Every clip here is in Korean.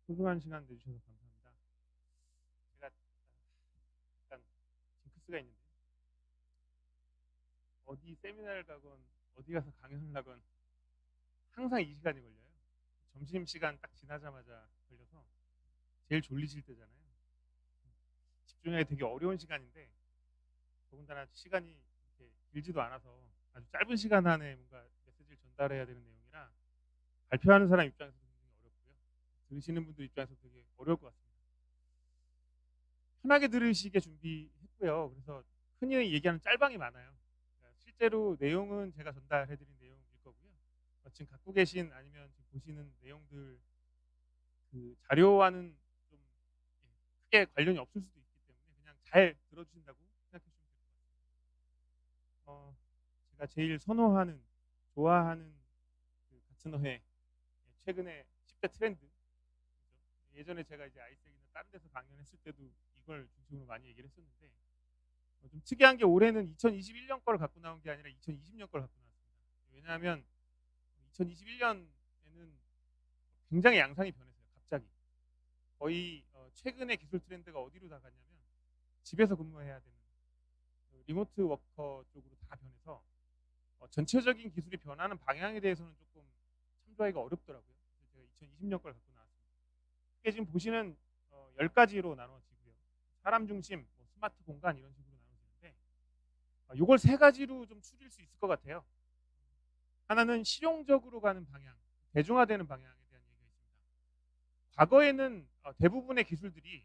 소중한 시간 내주셔서 감사합니다. 제가 약간 징크스가 있는데 어디 세미나를 가건 어디 가서 강연을 하건 항상 이 시간이 걸려요. 점심시간 딱 지나자마자 걸려서 제일 졸리실 때잖아요. 집중하기 되게 어려운 시간인데 더군다나 시간이 이렇게 길지도 않아서 아주 짧은 시간 안에 뭔가 메시지를 전달해야 되는 내용이라 발표하는 사람 입장에서 굉장히 어렵고요. 들으시는 분들 입장에서 되게 어려울 것 같습니다. 편하게 들으시게 준비했고요. 그래서 흔히 얘기하는 짤방이 많아요. 그러니까 실제로 내용은 제가 전달해드린 내용일 거고요. 지금 갖고 계신 아니면 지금 보시는 내용들 그 자료와는 좀 크게 관련이 없을 수도 있기 때문에 그냥 잘 들어주신다고 생각해 주시면 될 것 같습니다. 제가 제일 선호하는, 좋아하는 그 같은 어회 최근에 10대 트렌드, 예전에 제가 이제 아이색이나 다른 데서 강연했을 때도 이걸 중심으로 많이 얘기를 했었는데 좀 특이한 게 올해는 2021년 걸 갖고 나온 게 아니라 2020년 걸 갖고 나왔습니다. 왜냐하면 2021년에는 굉장히 양상이 변했어요. 갑자기 거의 최근의 기술 트렌드가 어디로 다 갔냐면 집에서 근무해야 되는 리모트 워커 쪽으로 다 변해서 전체적인 기술이 변하는 방향에 대해서는 조금 참조하기가 어렵더라고요. 그래서 제가 2020년 걸 갖고 나왔습니다. 이게 지금 보시는 10가지로 나눠지고요. 사람 중심, 뭐 스마트 공간 이런 식으로 나눠지는데 이걸 세 가지로 좀 추릴 수 있을 것 같아요. 하나는 실용적으로 가는 방향, 대중화되는 방향에 대한 얘기가 있습니다. 과거에는 대부분의 기술들이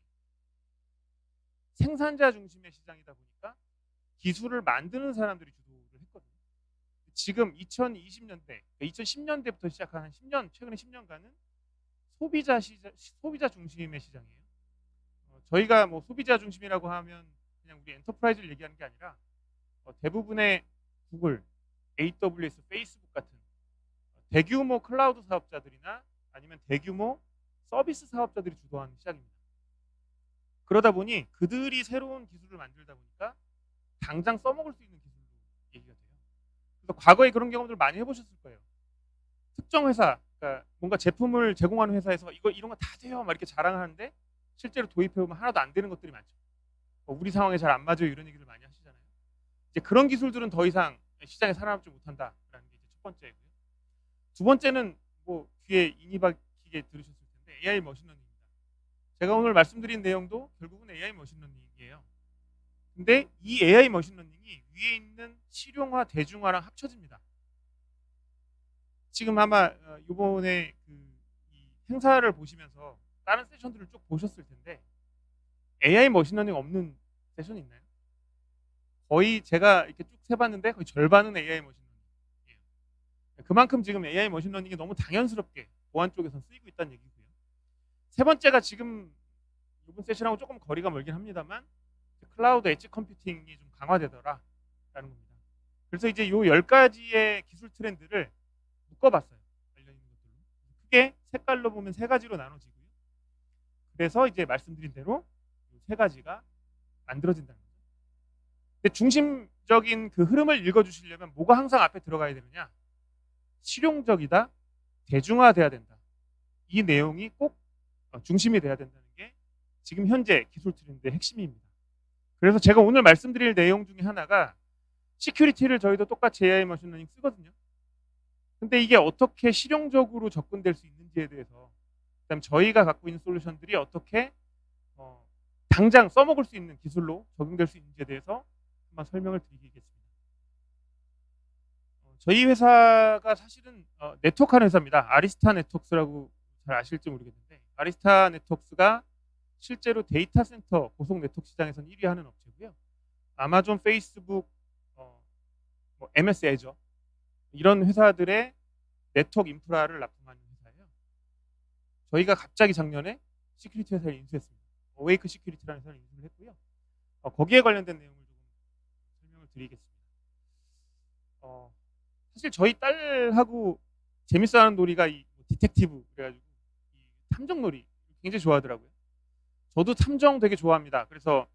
생산자 중심의 시장이다 보니까 기술을 만드는 사람들이 주도를 했거든요. 지금 2020년대, 2010년대부터 시작한 한 10년, 최근에 10년간은 소비자 중심의 시장이에요. 저희가 뭐 소비자 중심이라고 하면 그냥 우리 엔터프라이즈를 얘기하는 게 아니라 대부분의 구글, AWS, 페이스북 같은 대규모 클라우드 사업자들이나 아니면 대규모 서비스 사업자들이 주도하는 시장입니다. 그러다 보니 그들이 새로운 기술을 만들다 보니까 당장 써먹을 수 있는 기술로 얘기가 돼요. 그래서 과거에 그런 경험들 많이 해보셨을 거예요. 특정 회사, 그러니까 뭔가 제품을 제공하는 회사에서 이거 이런 거 다 돼요, 막 이렇게 자랑하는데 실제로 도입해보면 하나도 안 되는 것들이 많죠. 우리 상황에 잘 안 맞아요 이런 얘기를 많이 하시잖아요. 이제 그런 기술들은 더 이상 시장에 살아남지 못한다라는 게 이제 첫 번째고요. 두 번째는 뭐 귀에 인이 박히게 들으셨을 텐데 AI 머신러닝입니다. 제가 오늘 말씀드린 내용도 결국은 AI 머신러닝이에요. 근데 이 AI 머신러닝이 위에 있는 실용화, 대중화랑 합쳐집니다. 지금 아마 이번에 이 행사를 보시면서 다른 세션들을 쭉 보셨을 텐데 AI 머신러닝 없는 세션이 있나요? 거의 제가 이렇게 쭉 세봤는데 거의 절반은 AI 머신러닝이에요. 그만큼 지금 AI 머신러닝이 너무 당연스럽게 보안 쪽에서 쓰이고 있다는 얘기고요. 세 번째가 지금 이번 세션하고 조금 거리가 멀긴 합니다만 클라우드 엣지 컴퓨팅이 좀 강화되더라라는 겁니다. 그래서 이제 이 10가지의 기술 트렌드를 묶어봤어요. 관련 있는 것들로. 크게 색깔로 보면 세 가지로 나눠지고요. 그래서 이제 말씀드린 대로 이 세 가지가 만들어진다는 거죠. 근데 중심적인 그 흐름을 읽어주시려면 뭐가 항상 앞에 들어가야 되느냐? 실용적이다, 대중화돼야 된다. 이 내용이 꼭 중심이 돼야 된다는 게 지금 현재 기술 트렌드의 핵심입니다. 그래서 제가 오늘 말씀드릴 내용 중에 하나가 시큐리티를 저희도 똑같이 AI 머신러닝 쓰거든요. 근데 이게 어떻게 실용적으로 접근될 수 있는지에 대해서, 그다음 저희가 갖고 있는 솔루션들이 어떻게 당장 써먹을 수 있는 기술로 적용될 수 있는지에 대해서 한번 설명을 드리겠습니다. 저희 회사가 사실은 네트워크하는 회사입니다. 아리스타 네트워크스라고 잘 아실지 모르겠는데 아리스타 네트워크스가 실제로 데이터 센터 고속 네트워크 시장에서는 1위 하는 업체고요. 아마존, 페이스북, 뭐 MS 애저 이런 회사들의 네트워크 인프라를 납품하는 회사예요. 저희가 갑자기 작년에 시큐리티 회사를 인수했습니다. 어웨이크 시큐리티라는 회사를 인수를 했고요. 거기에 관련된 내용을 조금 설명을 드리겠습니다. 사실 저희 딸하고 재밌어하는 놀이가 이 디텍티브 그래가지고 이 탐정 놀이 굉장히 좋아하더라고요. 저도 탐정 되게 좋아합니다. 그래서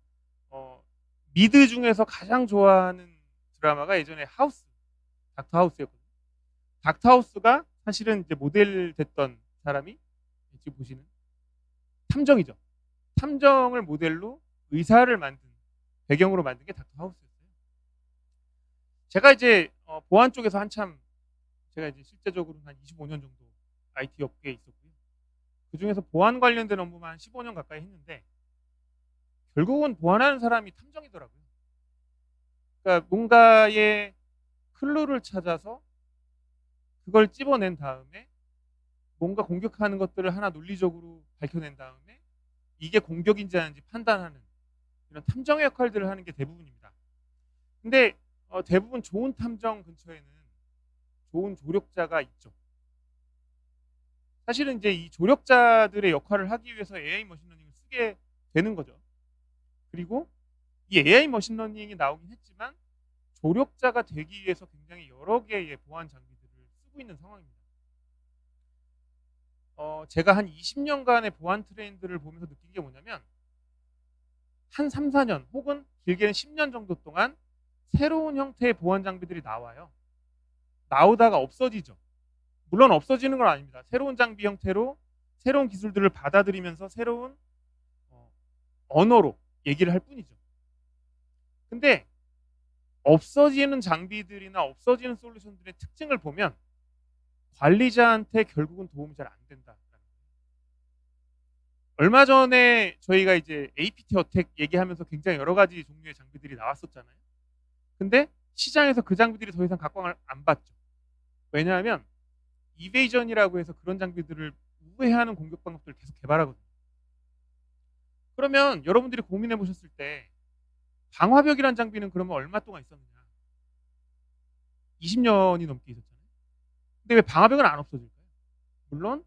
미드 중에서 가장 좋아하는 드라마가 예전에 하우스, 닥터 하우스였거든요. 닥터 하우스가 사실은 이제 모델 됐던 사람이 지금 보시는 탐정이죠. 탐정을 모델로 의사를 만든 배경으로 만든 게 닥터 하우스였어요. 제가 이제 보안 쪽에서 한참 제가 이제 실제적으로 한 25년 정도 IT 업계에 있었고요. 그 중에서 보안 관련된 업무만 한 15년 가까이 했는데 결국은 보안하는 사람이 탐정이더라고요. 그러니까 뭔가의 클루를 찾아서 그걸 찝어낸 다음에 뭔가 공격하는 것들을 하나 논리적으로 밝혀낸 다음에 이게 공격인지 아닌지 판단하는 이런 탐정의 역할들을 하는 게 대부분입니다. 근데 대부분 좋은 탐정 근처에는 좋은 조력자가 있죠. 사실은 이제 이 조력자들의 역할을 하기 위해서 AI 머신러닝을 쓰게 되는 거죠. 그리고 이 AI 머신러닝이 나오긴 했지만 조력자가 되기 위해서 굉장히 여러 개의 보안 장비들을 쓰고 있는 상황입니다. 제가 한 20년간의 보안 트렌드를 보면서 느낀 게 뭐냐면 한 3, 4년 혹은 길게는 10년 정도 동안 새로운 형태의 보안 장비들이 나와요. 나오다가 없어지죠. 물론 없어지는 건 아닙니다. 새로운 장비 형태로 새로운 기술들을 받아들이면서 새로운 언어로 얘기를 할 뿐이죠. 근데 없어지는 장비들이나 없어지는 솔루션들의 특징을 보면 관리자한테 결국은 도움이 잘 안 된다. 얼마 전에 저희가 이제 APT 어택 얘기하면서 굉장히 여러 가지 종류의 장비들이 나왔었잖아요. 근데 시장에서 그 장비들이 더 이상 각광을 안 받죠. 왜냐하면 이베이전이라고 해서 그런 장비들을 우회하는 공격 방법들을 계속 개발하거든요. 그러면 여러분들이 고민해 보셨을 때 방화벽이라는 장비는 그러면 얼마 동안 있었느냐? 20년이 넘게 있었잖아요. 근데 왜 방화벽은 안 없어질까요? 물론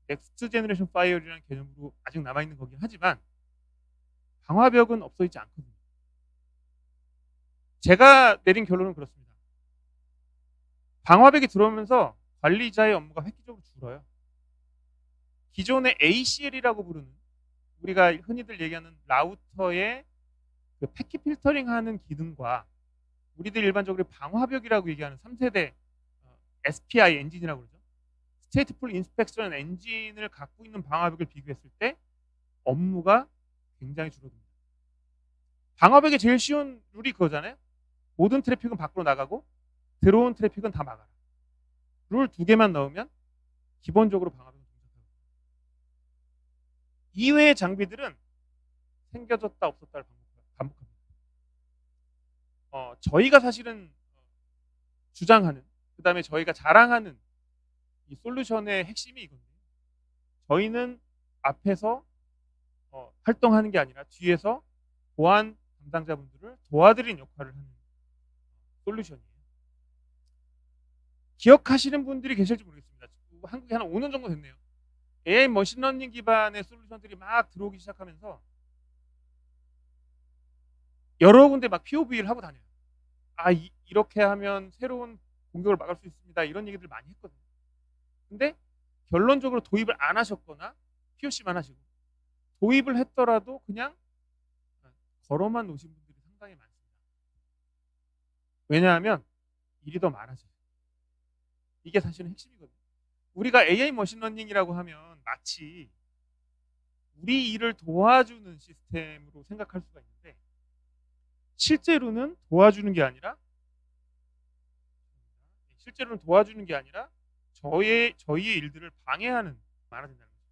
넥스트 제너레이션 파이어리라는 개념으로 아직 남아있는 거긴 하지만 방화벽은 없어지지 않거든요. 제가 내린 결론은 그렇습니다. 방화벽이 들어오면서 관리자의 업무가 획기적으로 줄어요. 기존의 ACL이라고 부르는 우리가 흔히들 얘기하는 라우터의 그 패킷 필터링하는 기능과 우리들 일반적으로 방화벽이라고 얘기하는 3세대 SPI 엔진이라고 그러죠. 스테이트풀 인스펙션 엔진을 갖고 있는 방화벽을 비교했을 때 업무가 굉장히 줄어듭니다. 방화벽의 제일 쉬운 룰이 그거잖아요. 모든 트래픽은 밖으로 나가고 들어온 트래픽은 다 막아라. 룰 2개만 넣으면 기본적으로 방화벽은 동작합니다. 이외의 장비들은 생겨졌다 없었다를 반복합니다. 저희가 사실은 주장하는 그 다음에 저희가 자랑하는 이 솔루션의 핵심이 이건데요. 저희는 앞에서 활동하는 게 아니라 뒤에서 보안 담당자분들을 도와드리는 역할을 하는 솔루션이에요. 기억하시는 분들이 계실지 모르겠습니다. 한국에 한 5년 정도 됐네요. AI 머신러닝 기반의 솔루션들이 막 들어오기 시작하면서 여러 군데 막 POV를 하고 다녀요. 이렇게 하면 새로운 공격을 막을 수 있습니다. 이런 얘기들 많이 했거든요. 근데 결론적으로 도입을 안 하셨거나 POC만 하시고 도입을 했더라도 그냥 걸어만 놓으신 분들이 상당히 많습니다. 왜냐하면 일이 더 많아져요. 이게 사실은 핵심이거든요. 우리가 AI 머신러닝이라고 하면 마치 우리 일을 도와주는 시스템으로 생각할 수가 있는데 실제로는 도와주는 게 아니라 저희의 일들을 방해하는 많아진다는 거죠.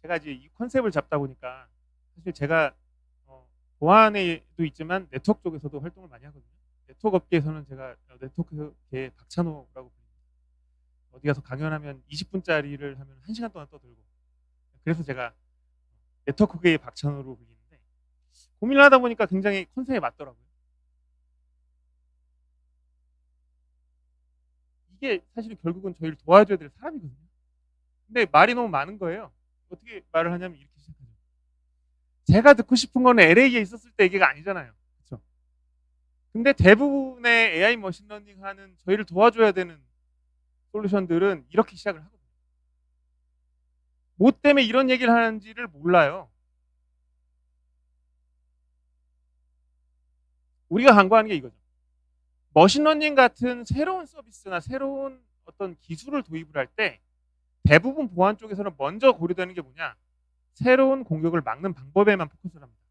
제가 이제 이 컨셉을 잡다 보니까 사실 제가 보안에도 있지만 네트워크 쪽에서도 활동을 많이 하거든요. 네트워크 업계에서는 제가 네트워크계 박찬호라고 불립니다. 어디 가서 강연하면 20분짜리를 하면 1시간 동안 떠들고 그래서 제가 네트워크계의 박찬호로 불리는데 고민을 하다 보니까 굉장히 컨셉에 맞더라고요. 이게 사실은 결국은 저희를 도와줘야 될 사람이거든요. 근데 말이 너무 많은 거예요. 어떻게 말을 하냐면 이렇게 시작하죠. 제가 듣고 싶은 거는 LA에 있었을 때 얘기가 아니잖아요. 그렇죠? 근데 대부분의 AI 머신러닝 하는 저희를 도와줘야 되는 솔루션들은 이렇게 시작을 하거든요. 뭐 때문에 이런 얘기를 하는지를 몰라요. 우리가 강구하는 게 이거죠. 머신러닝 같은 새로운 서비스나 새로운 어떤 기술을 도입을 할 때 대부분 보안 쪽에서는 먼저 고려되는 게 뭐냐? 새로운 공격을 막는 방법에만 포커스를 합니다.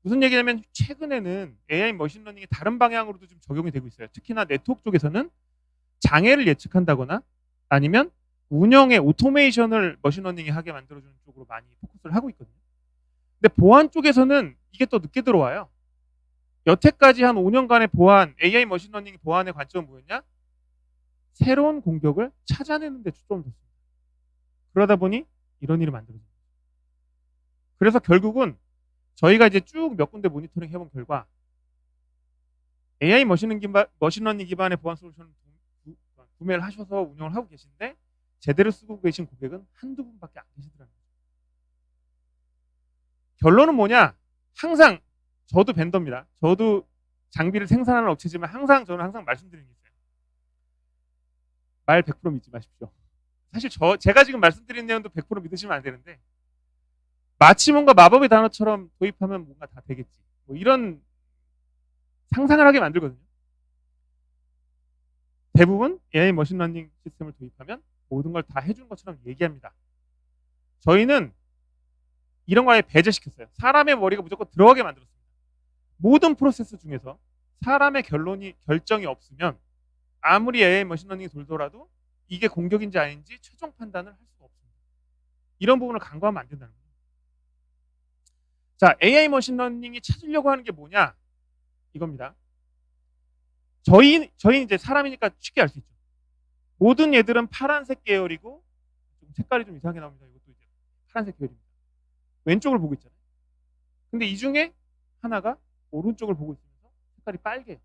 무슨 얘기냐면 최근에는 AI 머신러닝이 다른 방향으로도 좀 적용이 되고 있어요. 특히나 네트워크 쪽에서는 장애를 예측한다거나 아니면 운영의 오토메이션을 머신러닝이 하게 만들어주는 쪽으로 많이 포커스를 하고 있거든요. 근데 보안 쪽에서는 이게 또 늦게 들어와요. 여태까지 한 5년간의 보안, AI 머신러닝 보안의 관점은 뭐였냐? 새로운 공격을 찾아내는 데 초점을 뒀습니다. 그러다 보니 이런 일이 만들어집니다. 그래서 결국은 저희가 이제 쭉 몇 군데 모니터링 해본 결과 AI 머신러닝 기반의 보안 솔루션을 구매를 하셔서 운영을 하고 계신데 제대로 쓰고 계신 고객은 한두 분밖에 안 계시더라고요. 결론은 뭐냐? 항상 저도 벤더입니다. 저도 장비를 생산하는 업체지만 저는 항상 말씀드리는 게 있어요. 말 100% 믿지 마십시오. 사실 제가 지금 말씀드리는 내용도 100% 믿으시면 안 되는데 마치 뭔가 마법의 단어처럼 도입하면 뭔가 다 되겠지. 뭐 이런 상상을 하게 만들거든요. 대부분 AI 머신러닝 시스템을 도입하면 모든 걸 다 해주는 것처럼 얘기합니다. 저희는 이런 거 아예 배제시켰어요. 사람의 머리가 무조건 들어가게 만들었습니다. 모든 프로세스 중에서 사람의 결정이 없으면 아무리 AI 머신러닝이 돌더라도 이게 공격인지 아닌지 최종 판단을 할 수가 없습니다. 이런 부분을 간과하면 안 된다는 거예요. 자, AI 머신러닝이 찾으려고 하는 게 뭐냐? 이겁니다. 저희는 이제 사람이니까 쉽게 알 수 있죠. 모든 얘들은 파란색 계열이고 색깔이 좀 이상하게 나옵니다. 이것도 이제 파란색 계열입니다. 왼쪽을 보고 있잖아요. 근데 이 중에 하나가 오른쪽을 보고 있으면서 색깔이 빨개요.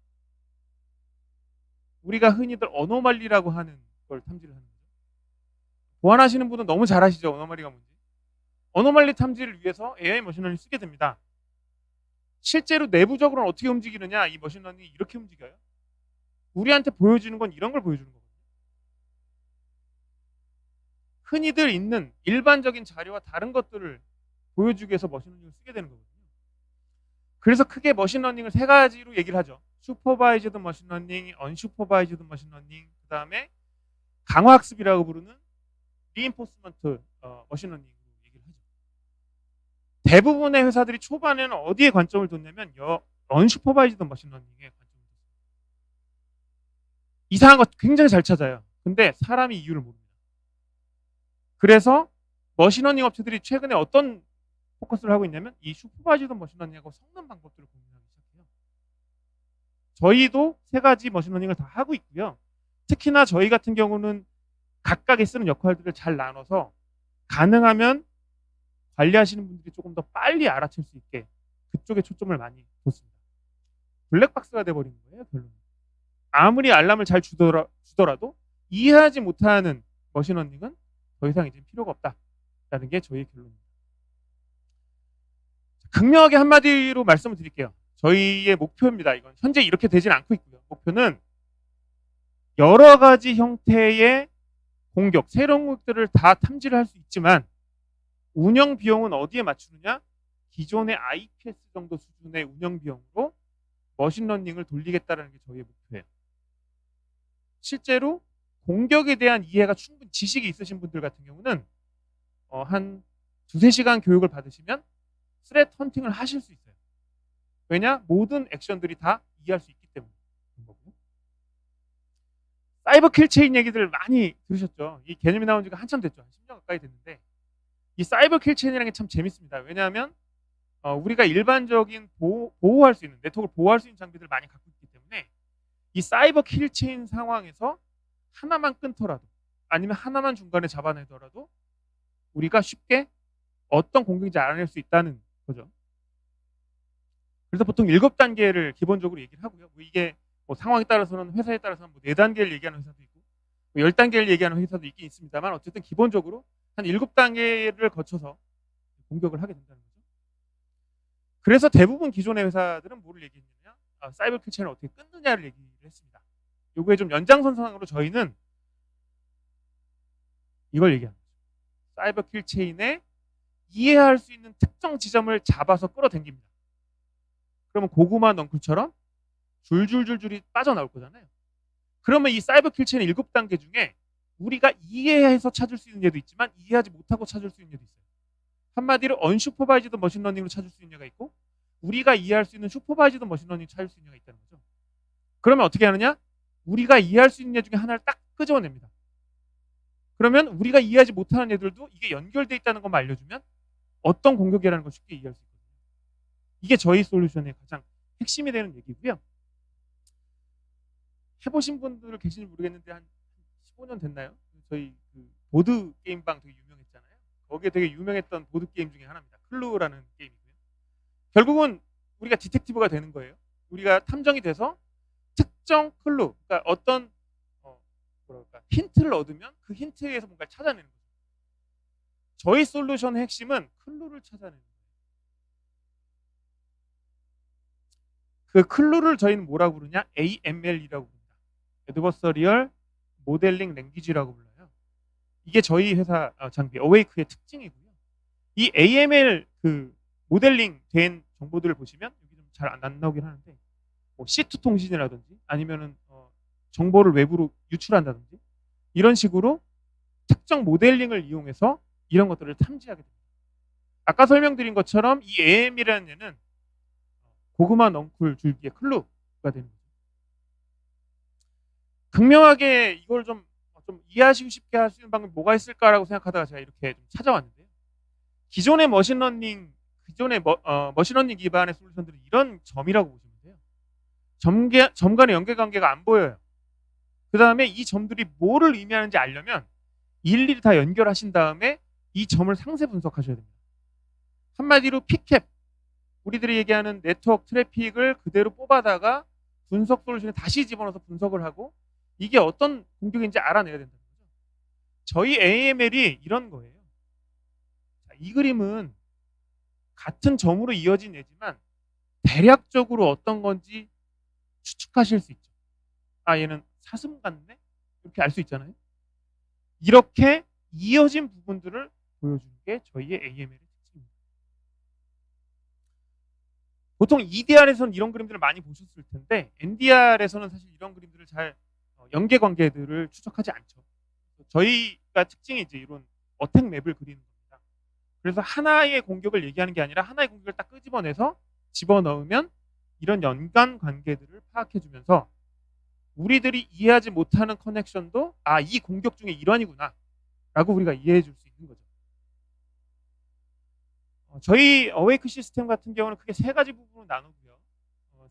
우리가 흔히들 어노말리라고 하는 걸 탐지를 하는 거죠. 보안하시는 분은 너무 잘 아시죠? 어노말리가 뭔지. 어노말리 탐지를 위해서 AI 머신러닝을 쓰게 됩니다. 실제로 내부적으로는 어떻게 움직이느냐? 이 머신러닝이 이렇게 움직여요. 우리한테 보여주는 건 이런 걸 보여주는 거거든요. 흔히들 있는 일반적인 자료와 다른 것들을 보여주기 위해서 머신러닝을 쓰게 되는 거거든요. 그래서 크게 머신러닝을 세 가지로 얘기를 하죠. 슈퍼바이즈드 머신러닝, 언슈퍼바이즈드 머신러닝, 그 다음에 강화학습이라고 부르는 리인포스먼트 머신러닝으로 얘기를 하죠. 대부분의 회사들이 초반에는 어디에 관점을 뒀냐면 언슈퍼바이즈드 머신러닝에 관점을 뒀어요. 이상한 거 굉장히 잘 찾아요. 근데 사람이 이유를 모릅니다. 그래서 머신러닝 업체들이 최근에 어떤 포커스를 하고 있냐면 이 슈퍼바이즈드 머신러닝하고 섞는 방법들을 고민하기 시작해요. 저희도 세 가지 머신러닝을 다 하고 있고요. 특히나 저희 같은 경우는 각각에 쓰는 역할들을 잘 나눠서 가능하면 관리하시는 분들이 조금 더 빨리 알아챌 수 있게 그쪽에 초점을 많이 뒀습니다. 블랙박스가 돼버리는 거예요, 결론은. 아무리 알람을 잘 주더라도 이해하지 못하는 머신러닝은 더 이상 이제 필요가 없다라는 게 저희의 결론입니다. 극명하게 한마디로 말씀을 드릴게요. 저희의 목표입니다. 이건 현재 이렇게 되지는 않고 있고요. 목표는 여러 가지 형태의 공격, 새로운 공격들을 다 탐지를 할 수 있지만 운영 비용은 어디에 맞추느냐? 기존의 IPS 정도 수준의 운영 비용으로 머신러닝을 돌리겠다는 게 저희의 목표예요. 실제로 공격에 대한 이해가 충분히 지식이 있으신 분들 같은 경우는 한 2-3시간 교육을 받으시면 스레트 헌팅을 하실 수 있어요. 왜냐? 모든 액션들이 다 이해할 수 있기 때문에. 사이버 킬체인 얘기들 많이 들으셨죠? 이 개념이 나온 지가 한참 됐죠. 한 10년 가까이 됐는데 이 사이버 킬체인이라는 게 참 재밌습니다. 왜냐하면 우리가 일반적인 보호할 수 있는 네트워크를 보호할 수 있는 장비들을 많이 갖고 있기 때문에 이 사이버 킬체인 상황에서 하나만 끊더라도 아니면 하나만 중간에 잡아내더라도 우리가 쉽게 어떤 공격인지 알아낼 수 있다는 거죠. 그래서 보통 7단계를 기본적으로 얘기를 하고요. 이게 상황에 따라서는 회사에 따라서는 4단계를 얘기하는 회사도 있고 10단계를 얘기하는 회사도 있긴 있습니다만 어쨌든 기본적으로 한 7단계를 거쳐서 공격을 하게 된다는 거죠. 그래서 대부분 기존의 회사들은 뭐를 얘기했느냐? 사이버 킬체인을 어떻게 끊느냐를 얘기를 했습니다. 요거에 좀 연장선상으로 저희는 이걸 얘기합니다. 사이버 킬체인에 이해할 수 있는 특정 지점을 잡아서 끌어당깁니다. 그러면 고구마 넝쿨처럼 줄줄줄줄이 빠져나올 거잖아요. 그러면 이 사이버 킬체인의 7단계 중에 우리가 이해해서 찾을 수 있는 예도 있지만 이해하지 못하고 찾을 수 있는 예도 있어요. 한마디로 언슈퍼바이즈드 머신러닝으로 찾을 수 있는 냐가 있고 우리가 이해할 수 있는 슈퍼바이즈드 머신러닝 찾을 수 있는 냐가 있다는 거죠. 그러면 어떻게 하느냐? 우리가 이해할 수 있는 애 중에 하나를 딱 끄집어냅니다. 그러면 우리가 이해하지 못하는 애들도 이게 연결돼 있다는 것만 알려주면 어떤 공격이라는 걸 쉽게 이해할 수 있거든요. 이게 저희 솔루션의 가장 핵심이 되는 얘기고요. 해보신 분들 계신지 모르겠는데 한 15년 됐나요? 저희 그 보드 게임방 되게 유명했잖아요. 거기에 되게 유명했던 보드 게임 중에 하나입니다. 클루라는 게임이고요. 결국은 우리가 디텍티브가 되는 거예요. 우리가 탐정이 돼서 특정 클루, 그러니까 어떤 뭐랄까 힌트를 얻으면 그 힌트에서 뭔가를 찾아내는 거죠. 저희 솔루션의 핵심은 클루를 찾아내는 거예요. 그 클루를 저희는 뭐라고 부르냐? AML이라고 부릅니다. Adversarial Modeling Language라고 불러요. 이게 저희 회사 장비 어웨이크의 특징이고요. 이 AML 그 모델링 된 정보들을 보시면 여기 좀 잘 안 나오긴 하는데 뭐 C2 통신이라든지 아니면은 정보를 외부로 유출한다든지 이런 식으로 특정 모델링을 이용해서 이런 것들을 탐지하게 됩니다. 아까 설명드린 것처럼 이 AM이라는 얘는 고구마 넝쿨 줄기의 클루가 되는 거죠. 극명하게 이걸 좀 이해하시고 쉽게 할 수 있는 방법이 뭐가 있을까라고 생각하다가 제가 이렇게 좀 찾아왔는데요. 기존의 머신러닝 기반의 솔루션들은 이런 점이라고 보시면 돼요. 점 간의 연계관계가 안 보여요. 그 다음에 이 점들이 뭐를 의미하는지 알려면 일일이 다 연결하신 다음에 이 점을 상세 분석하셔야 됩니다. 한마디로 피캡, 우리들이 얘기하는 네트워크 트래픽을 그대로 뽑아다가 분석 솔루션에 다시 집어넣어서 분석을 하고 이게 어떤 공격인지 알아내야 된다는 거죠. 저희 AML이 이런 거예요. 자, 이 그림은 같은 점으로 이어진 예지만 대략적으로 어떤 건지 추측하실 수 있죠. 아, 얘는 사슴 같네? 이렇게 알 수 있잖아요. 이렇게 이어진 부분들을 보여주는 게 저희의 AML의 특징입니다. 보통 EDR에서는 이런 그림들을 많이 보셨을 텐데 NDR에서는 사실 이런 그림들을 잘 연계관계들을 추적하지 않죠. 저희가 특징이 이제 이런 어택 맵을 그리는 겁니다. 그래서 하나의 공격을 얘기하는 게 아니라 하나의 공격을 딱 끄집어내서 집어넣으면 이런 연관 관계들을 파악해주면서 우리들이 이해하지 못하는 커넥션도 아, 이 공격 중에 일환이구나 라고 우리가 이해해 줄 수 있는 거죠. 저희 어웨이크 시스템 같은 경우는 크게 세 가지 부분으로 나누고요.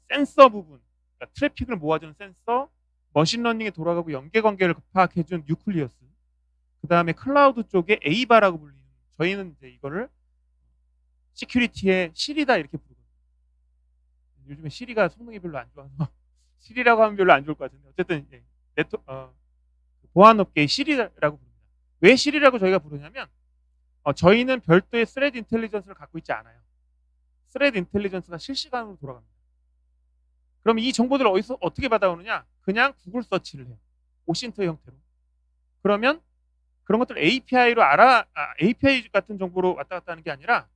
센서 부분, 그러니까 트래픽을 모아주는 센서, 머신러닝에 돌아가고 연계관계를 파악해준 뉴클리어스, 그 다음에 클라우드 쪽에 에이바라고 불리는, 저희는 이제 이거를 시큐리티의 실이다 이렇게 부르거든요. 요즘에 시리가 성능이 별로 안 좋아서 실이라고 하면 별로 안 좋을 것 같은데 어쨌든 보안업계의 실이라고 부릅니다. 왜 실이라고 저희가 부르냐면 저희는 별도의 스레드 인텔리전스를 갖고 있지 않아요. 스레드 인텔리전스가 실시간으로 돌아갑니다. 그럼 이 정보들을 어디서 어떻게 받아오느냐? 그냥 구글 서치를 해요. 오신트 형태로. 그러면 그런 것들 API 같은 정보로 왔다 갔다 하는 게 아니라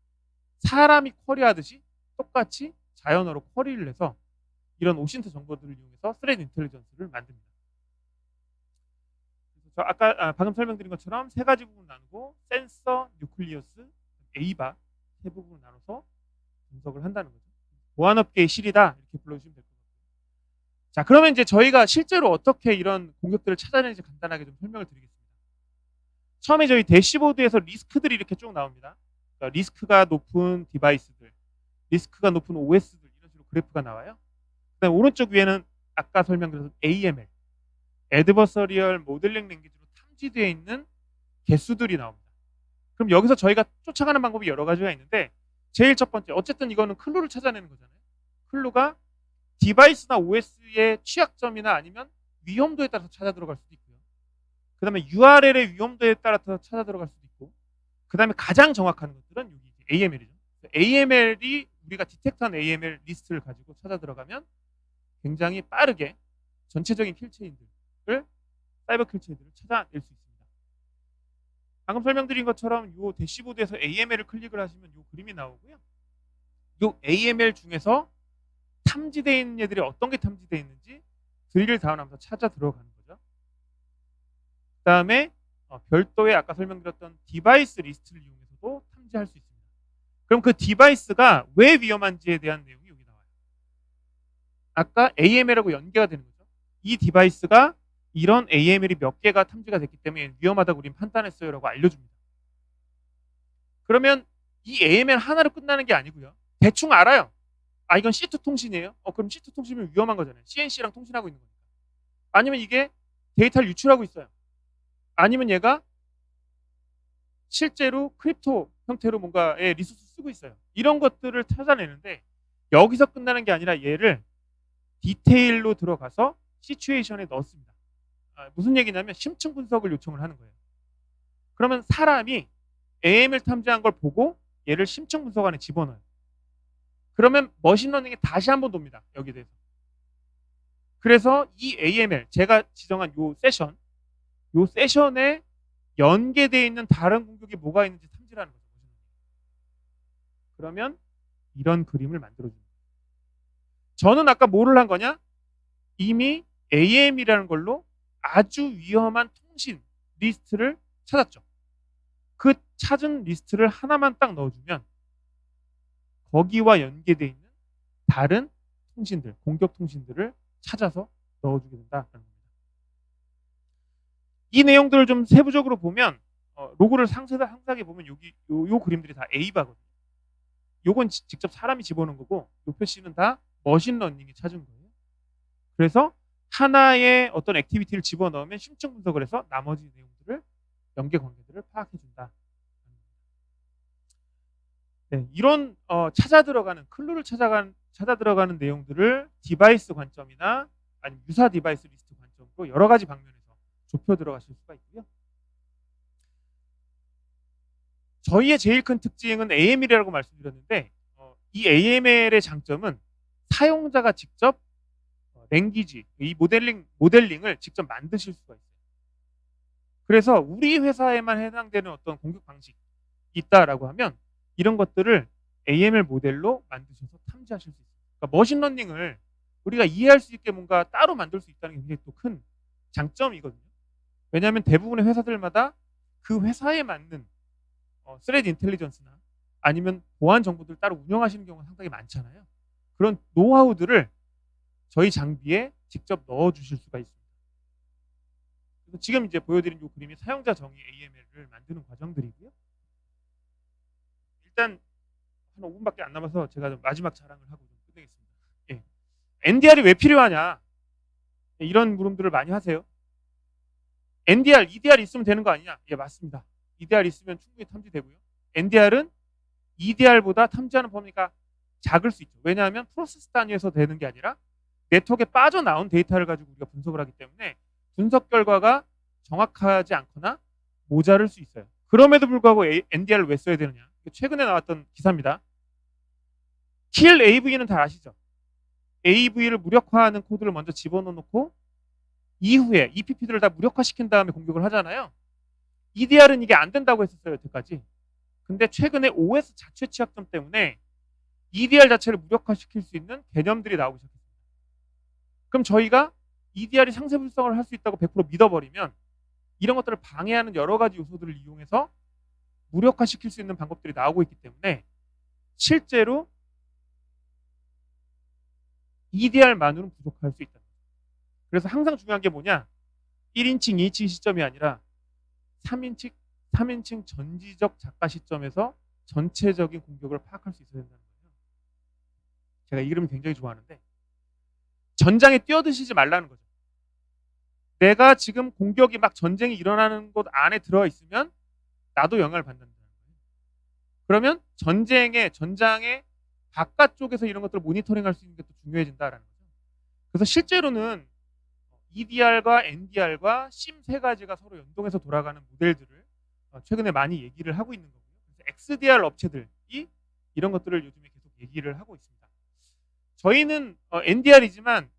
사람이 쿼리하듯이 똑같이 자연어로 쿼리를 해서 이런 오신트 정보들을 이용해서 스레드 인텔리전스를 만듭니다. 그래서 아까 방금 설명드린 것처럼 세 가지 부분 나누고 센서, 뉴클리어스, 에이바 세 부분을 나눠서 분석을 한다는 거죠. 보안업계의 실이다 이렇게 불러주시면 될 것 같아요. 자, 그러면 이제 저희가 실제로 어떻게 이런 공격들을 찾아내는지 간단하게 좀 설명을 드리겠습니다. 처음에 저희 대시보드에서 리스크들이 이렇게 쭉 나옵니다. 그러니까 리스크가 높은 디바이스들, 리스크가 높은 OS들 이런 식으로 그래프가 나와요. 그다음에 오른쪽 위에는 아까 설명드렸던 AML, Adversarial Modeling Language로 탐지되어 있는 개수들이 나옵니다. 그럼 여기서 저희가 쫓아가는 방법이 여러 가지가 있는데 제일 첫 번째, 어쨌든 이거는 클루를 찾아내는 거잖아요. 클루가 디바이스나 OS의 취약점이나 아니면 위험도에 따라서 찾아 들어갈 수도 있고요. 그 다음에 URL의 위험도에 따라서 찾아 들어갈 수도 있고, 그 다음에 가장 정확한 것들은 여기 AML이죠. AML이 우리가 디텍트한 AML 리스트를 가지고 찾아 들어가면 굉장히 빠르게 전체적인 킬체인들을, 사이버 킬체인들을 찾아낼 수 있습니다. 방금 설명드린 것처럼 이 대시보드에서 AML을 클릭을 하시면 이 그림이 나오고요. 이 AML 중에서 탐지되어 있는 애들이 어떤 게 탐지되어 있는지 드릴 다운하면서 찾아 들어가는 거죠. 그 다음에 별도의 아까 설명드렸던 디바이스 리스트를 이용해서도 탐지할 수 있습니다. 그럼 그 디바이스가 왜 위험한지에 대한 내용이 여기 나와요. 아까 AML하고 연계가 되는 거죠. 이 디바이스가 이런 AML이 몇 개가 탐지가 됐기 때문에 위험하다고 우린 판단했어요 라고 알려줍니다. 그러면 이 AML 하나로 끝나는 게 아니고요. 대충 알아요. 아, 이건 C2 통신이에요. 그럼 C2 통신이면 위험한 거잖아요. CNC랑 통신하고 있는 거니까. 아니면 이게 데이터를 유출하고 있어요. 아니면 얘가 실제로 크립토 형태로 뭔가의 리소스 쓰고 있어요. 이런 것들을 찾아내는데 여기서 끝나는 게 아니라 얘를 디테일로 들어가서 시츄에이션에 넣었습니다. 무슨 얘기냐면 심층 분석을 요청을 하는 거예요. 그러면 사람이 AML 탐지한 걸 보고 얘를 심층 분석 안에 집어넣어요. 그러면 머신러닝이 다시 한번 돕니다. 여기에 대해서. 그래서 이 AML, 제가 지정한 요 세션에 연계되어 있는 다른 공격이 뭐가 있는지 탐지하는 거죠. 그러면 이런 그림을 만들어줍니다. 저는 아까 뭐를 한 거냐? 이미 AM이라는 걸로 아주 위험한 통신 리스트를 찾았죠. 그 찾은 리스트를 하나만 딱 넣어주면 거기와 연계되어 있는 다른 통신들, 공격 통신들을 찾아서 넣어주게 된다는 겁니다. 이 내용들을 좀 세부적으로 보면 로고를 상세하게 보면 여기 요 그림들이 다 A바거든요. 요건 직접 사람이 집어넣은 거고 요 표시는 다 머신러닝이 찾은 거예요. 그래서 하나의 어떤 액티비티를 집어넣으면 심층 분석을 해서 나머지 내용들을 연계 관계들을 파악해준다. 네, 이런 찾아 들어가는 클루를 찾아 들어가는 내용들을 디바이스 관점이나 아니면 유사 디바이스 리스트 관점으로 여러 가지 방면에서 좁혀 들어가실 수가 있고요. 저희의 제일 큰 특징은 AML이라고 말씀드렸는데 이 AML의 장점은 사용자가 직접 랭귀지, 이 모델링을 직접 만드실 수가 있어요. 그래서 우리 회사에만 해당되는 어떤 공격 방식이 있다라고 하면 이런 것들을 AML 모델로 만드셔서 탐지하실 수 있어요. 그러니까 머신러닝을 우리가 이해할 수 있게 뭔가 따로 만들 수 있다는 게 굉장히 또 큰 장점이거든요. 왜냐하면 대부분의 회사들마다 그 회사에 맞는 스레드 인텔리전스나 아니면 보안 정보들을 따로 운영하시는 경우가 상당히 많잖아요. 그런 노하우들을 저희 장비에 직접 넣어주실 수가 있습니다. 그래서 지금 이제 보여드린 이 그림이 사용자 정의 AML을 만드는 과정들이고요. 일단 한 5분밖에 안 남아서 제가 마지막 자랑을 하고 좀 끝내겠습니다. 예. NDR이 왜 필요하냐? 이런 물음들을 많이 하세요. NDR, EDR 있으면 되는 거 아니냐? 예, 맞습니다. EDR 있으면 충분히 탐지되고요. NDR은 EDR보다 탐지하는 범위가 작을 수 있죠. 왜냐하면 프로세스 단위에서 되는 게 아니라 네트워크에 빠져나온 데이터를 가지고 우리가 분석을 하기 때문에 분석 결과가 정확하지 않거나 모자랄 수 있어요. 그럼에도 불구하고 NDR을 왜 써야 되느냐? 최근에 나왔던 기사입니다. Kill AV는 다 아시죠? AV를 무력화하는 코드를 먼저 집어넣고 이후에 EPP들을 다 무력화시킨 다음에 공격을 하잖아요. EDR은 이게 안 된다고 했었어요, 여태까지. 근데 최근에 OS 자체 취약점 때문에 EDR 자체를 무력화시킬 수 있는 개념들이 나오기 시작했습니다. 그럼 저희가 EDR이 상세 불성을 할 수 있다고 100% 믿어버리면 이런 것들을 방해하는 여러 가지 요소들을 이용해서 무력화시킬 수 있는 방법들이 나오고 있기 때문에 실제로 EDR만으로는 부족할 수 있다. 그래서 항상 중요한 게 뭐냐? 1인칭, 2인칭 시점이 아니라 3인칭 전지적 작가 시점에서 전체적인 공격을 파악할 수 있어야 된다는 거예요. 제가 이 그림을 굉장히 좋아하는데 전장에 뛰어드시지 말라는 거죠. 내가 지금 공격이 막 전쟁이 일어나는 곳 안에 들어 있으면 나도 영향을 받는다는 거예요. 그러면 전장의 바깥쪽에서 이런 것들을 모니터링할 수 있는 게 또 중요해진다라는 거죠. 그래서 실제로는 EDR과 NDR과 SIM 세 가지가 서로 연동해서 돌아가는 모델들을 최근에 많이 얘기를 하고 있는 거고요. 그래서 XDR 업체들이 이런 것들을 요즘에 계속 얘기를 하고 있습니다. 저희는 NDR이지만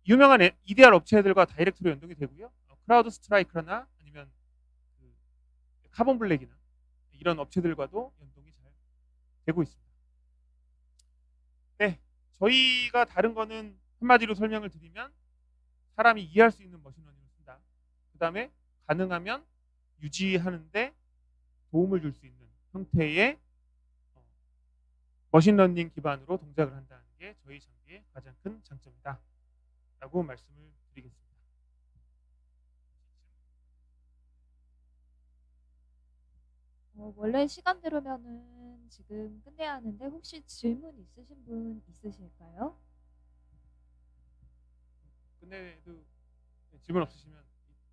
유명한 EDR 업체들과 다이렉트로 연동이 되고요. 크라우드 스트라이크나 아니면 카본 블랙이나 이런 업체들과도 연동이 잘 되고 있습니다. 네, 저희가 다른 거는 한마디로 설명을 드리면 사람이 이해할 수 있는 머신러닝을 쓴다. 그 다음에 가능하면 유지하는데 도움을 줄 수 있는 형태의 머신러닝 기반으로 동작을 한다는 게 저희 장비의 가장 큰 장점이다. 라고 말씀을 드리겠습니다. 원래 시간대로면은 지금 끝내야 하는데 혹시 질문 있으신 분 있으실까요? 끝내도 질문 없으시면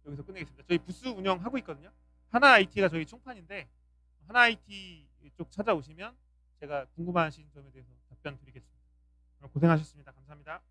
여기서 끝내겠습니다. 저희 부스 운영하고 있거든요. 하나 IT가 저희 총판인데 하나 IT 쪽 찾아오시면 제가 궁금하신 점에 대해서 답변 드리겠습니다. 고생하셨습니다. 감사합니다.